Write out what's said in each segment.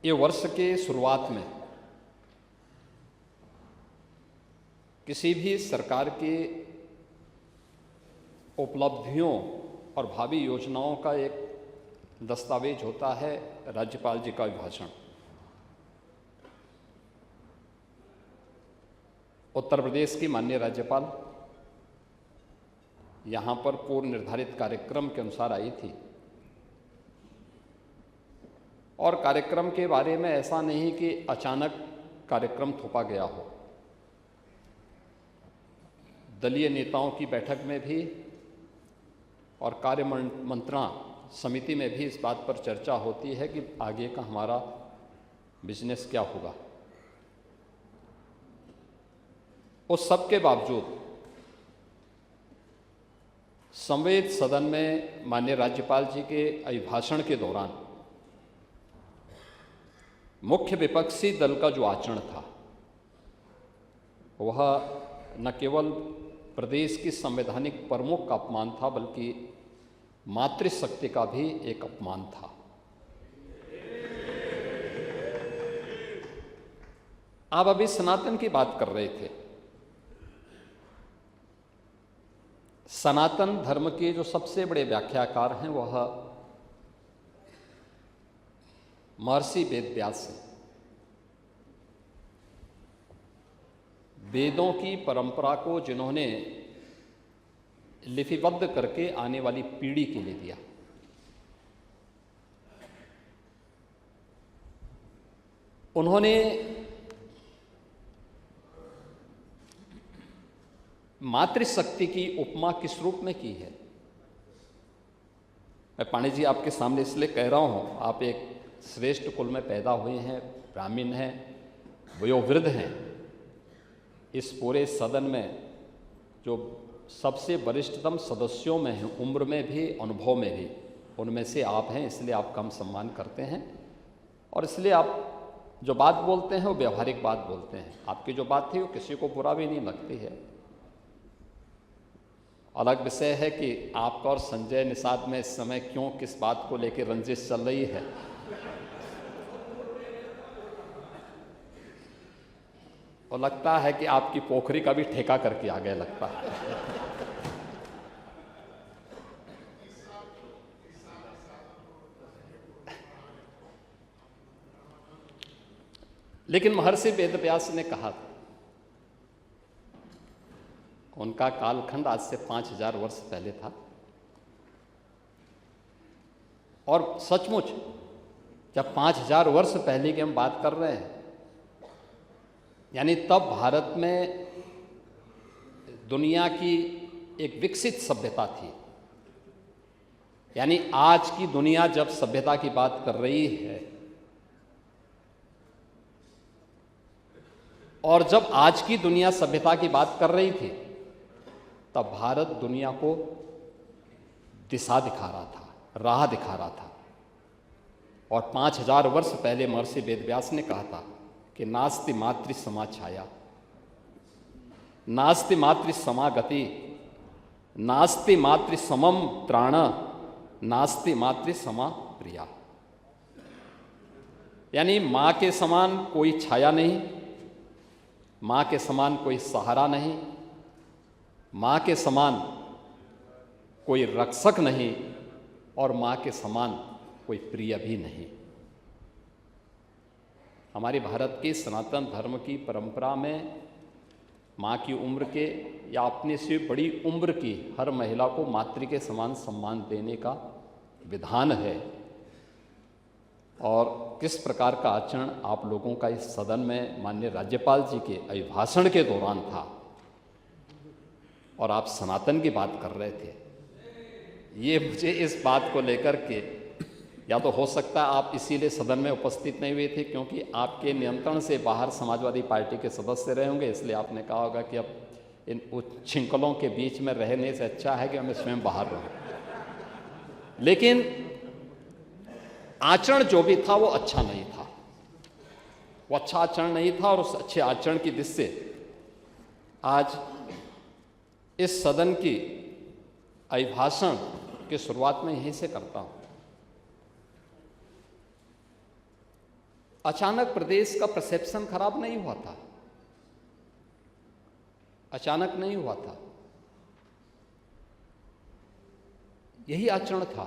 ये वर्ष के शुरुआत में किसी भी सरकार की उपलब्धियों और भावी योजनाओं का एक दस्तावेज होता है राज्यपाल जी का अभिभाषण। उत्तर प्रदेश की माननीय राज्यपाल यहाँ पर पूर्व निर्धारित कार्यक्रम के अनुसार आई थी और कार्यक्रम के बारे में ऐसा नहीं कि अचानक कार्यक्रम थोपा गया हो। दलीय नेताओं की बैठक में भी और कार्य मंत्रणा समिति में भी इस बात पर चर्चा होती है कि आगे का हमारा बिजनेस क्या होगा। उस सब के बावजूद संवेद सदन में माननीय राज्यपाल जी के अभिभाषण के दौरान मुख्य विपक्षी दल का जो आचरण था वह न केवल प्रदेश की संवैधानिक प्रमुख का अपमान था बल्कि मातृशक्ति का भी एक अपमान था। आप अभी सनातन की बात कर रहे थे। सनातन धर्म के जो सबसे बड़े व्याख्याकार हैं वह महर्षि वेद व्यास हैं। वेदों की परंपरा को जिन्होंने लिपिबद्ध करके आने वाली पीढ़ी के लिए दिया, उन्होंने मातृशक्ति की उपमा किस रूप में की है। मैं पांडे जी आपके सामने इसलिए कह रहा हूं, आप एक श्रेष्ठ कुल में पैदा हुए हैं, ब्राह्मण हैं, वयोवृद्ध हैं। इस पूरे सदन में जो सबसे वरिष्ठतम सदस्यों में हैं, उम्र में भी अनुभव में भी, उनमें से आप हैं, इसलिए आपका हम सम्मान करते हैं और इसलिए आप जो बात बोलते हैं वो व्यवहारिक बात बोलते हैं। आपकी जो बात थी वो किसी को बुरा भी नहीं लगती है। अलग विषय है कि आपका और संजय निषाद में इस समय क्यों किस बात को लेकर रंजिश चल रही है। और लगता है कि आपकी पोखरी का भी ठेका करके आ गए लगता है। लेकिन महर्षि वेदव्यास ने कहा था, उनका कालखंड आज से 5000 वर्ष पहले था और सचमुच जब 5000 वर्ष पहले की हम बात कर रहे हैं, यानी तब भारत में दुनिया की एक विकसित सभ्यता थी। यानी आज की दुनिया जब सभ्यता की बात कर रही है और जब आज की दुनिया सभ्यता की बात कर रही थी तब भारत दुनिया को दिशा दिखा रहा था, राह दिखा रहा था। और 5000 वर्ष पहले महर्षि वेदव्यास ने कहा था कि नास्ति मातृ समा छाया, नास्ति मातृ समा गति, नास्ति मातृ समम त्राण, नास्ति मातृ समा प्रिया। यानी मां के समान कोई छाया नहीं, मां के समान कोई सहारा नहीं, मां के समान कोई रक्षक नहीं और मां के समान कोई प्रिय भी नहीं। हमारी भारत की सनातन धर्म की परंपरा में माँ की उम्र के या अपने से बड़ी उम्र की हर महिला को मातृ के समान सम्मान देने का विधान है। और किस प्रकार का आचरण आप लोगों का इस सदन में माननीय राज्यपाल जी के अभिभाषण के दौरान था और आप सनातन की बात कर रहे थे, ये मुझे इस बात को लेकर के, या तो हो सकता है आप इसीलिए सदन में उपस्थित नहीं हुए थे क्योंकि आपके नियंत्रण से बाहर समाजवादी पार्टी के सदस्य रहे होंगे, इसलिए आपने कहा होगा कि अब इन उच्छृंखलों के बीच में रहने से अच्छा है कि हमें स्वयं बाहर रहें। लेकिन आचरण जो भी था वो अच्छा नहीं था, वो अच्छा आचरण नहीं था और उस अच्छे आचरण की दृष्टि से आज इस सदन की अभिभाषण की शुरुआत में यहीं से करता हूं। अचानक प्रदेश का परसेप्शन खराब नहीं हुआ था, अचानक नहीं हुआ था। यही आचरण था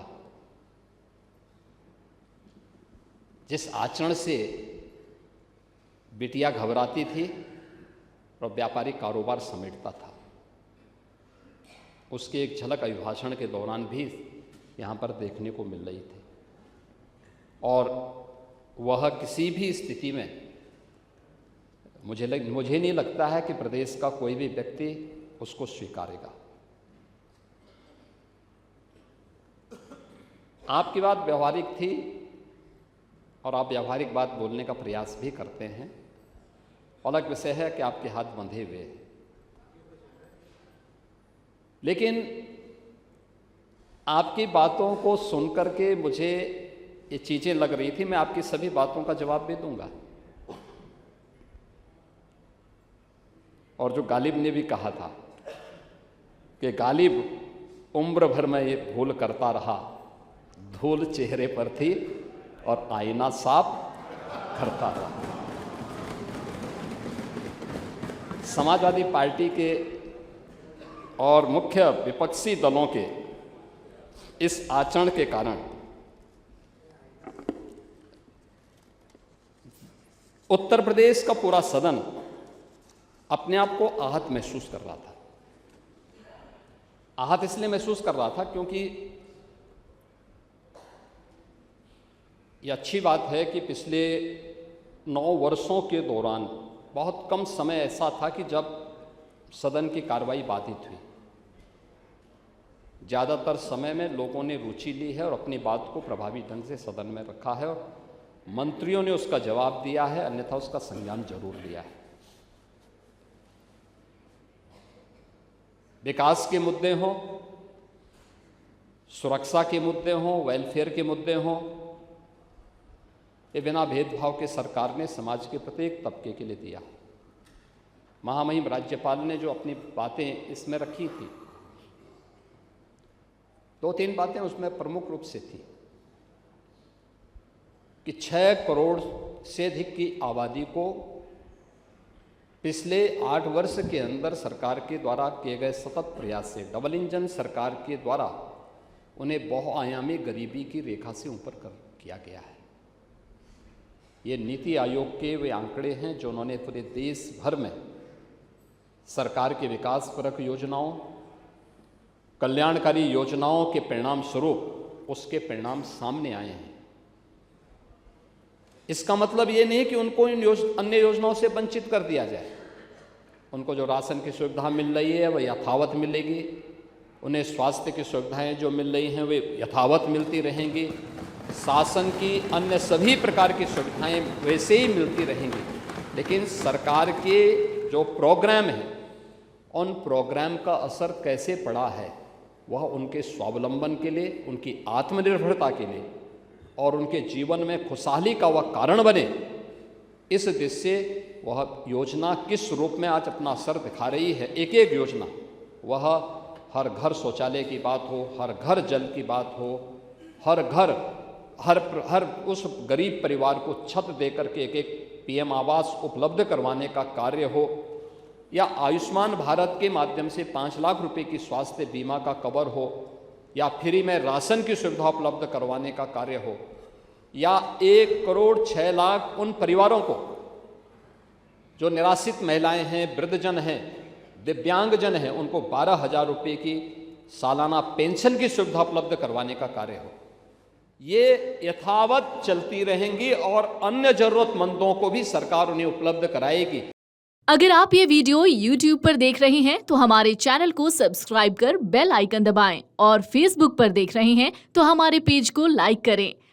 जिस आचरण से बिटिया घबराती थी और व्यापारिक कारोबार समेटता था। उसकी एक झलक अभिभाषण के दौरान भी यहाँ पर देखने को मिल रही थी, और वह किसी भी स्थिति में मुझे नहीं लगता है कि प्रदेश का कोई भी व्यक्ति उसको स्वीकारेगा। आपकी बात व्यवहारिक थी और आप व्यवहारिक बात बोलने का प्रयास भी करते हैं। अलग विषय है कि आपके हाथ बंधे हुए हैं, लेकिन आपकी बातों को सुनकर के मुझे ये चीज़ें लग रही थी। मैं आपकी सभी बातों का जवाब भी दूंगा। और जो गालिब ने भी कहा था कि गालिब उम्र भर में ये भूल करता रहा, धूल चेहरे पर थी और आईना साफ करता रहा। समाजवादी पार्टी के और मुख्य विपक्षी दलों के इस आचरण के कारण उत्तर प्रदेश का पूरा सदन अपने आप को आहत महसूस कर रहा था। आहत इसलिए महसूस कर रहा था क्योंकि यह अच्छी बात है कि पिछले 9 वर्षों के दौरान बहुत कम समय ऐसा था कि जब सदन की कार्रवाई बाधित हुई। ज़्यादातर समय में लोगों ने रुचि ली है और अपनी बात को प्रभावी ढंग से सदन में रखा है, और मंत्रियों ने उसका जवाब दिया है, अन्यथा उसका संज्ञान जरूर लिया है। विकास के मुद्दे हों, सुरक्षा के मुद्दे हों, वेलफेयर के मुद्दे हों, ये बिना भेदभाव के सरकार ने समाज के प्रत्येक तबके के लिए दिया। महामहिम राज्यपाल ने जो अपनी बातें इसमें रखी थी, 2-3 बातें उसमें प्रमुख रूप से थी कि 6 करोड़ से अधिक की आबादी को पिछले 8 वर्ष के अंदर सरकार के द्वारा किए गए सतत प्रयास से, डबल इंजन सरकार के द्वारा उन्हें बहुआयामी गरीबी की रेखा से ऊपर कर किया गया है। ये नीति आयोग के वे आंकड़े हैं जो उन्होंने पूरे देश भर में सरकार के विकासपरक योजनाओं, कल्याणकारी योजनाओं के परिणाम स्वरूप उसके परिणाम सामने आए हैं। इसका मतलब ये नहीं कि उनको इन अन्य योजनाओं से वंचित कर दिया जाए। उनको जो राशन की सुविधा मिल रही है वह यथावत मिलेगी, उन्हें स्वास्थ्य की सुविधाएं जो मिल रही हैं वे यथावत मिलती रहेंगी, शासन की अन्य सभी प्रकार की सुविधाएं वैसे ही मिलती रहेंगी। लेकिन सरकार के जो प्रोग्राम हैं उन प्रोग्राम का असर कैसे पड़ा है वह उनके स्वावलंबन के लिए, उनकी आत्मनिर्भरता के लिए और उनके जीवन में खुशहाली का वह कारण बने, इस दृष्टि से वह योजना किस रूप में आज अपना असर दिखा रही है। एक एक योजना, वह हर घर शौचालय की बात हो, हर घर जल की बात हो, हर घर हर उस गरीब परिवार को छत देकर के एक एक पीएम आवास उपलब्ध करवाने का कार्य हो, या आयुष्मान भारत के माध्यम से 5 लाख रुपए की स्वास्थ्य बीमा का कवर हो, या फ्री में राशन की सुविधा उपलब्ध करवाने का कार्य हो, या 1 करोड़ 6 लाख उन परिवारों को जो निराश्रित महिलाएं हैं, वृद्धजन हैं, दिव्यांगजन हैं, उनको 12,000 रुपये की सालाना पेंशन की सुविधा उपलब्ध करवाने का कार्य हो। ये यथावत चलती रहेंगी और अन्य जरूरतमंदों को भी सरकार उन्हें उपलब्ध कराएगी। अगर आप ये वीडियो YouTube पर देख रहे हैं तो हमारे चैनल को सब्सक्राइब कर बेल आइकन दबाएं, और Facebook पर देख रहे हैं तो हमारे पेज को लाइक करें।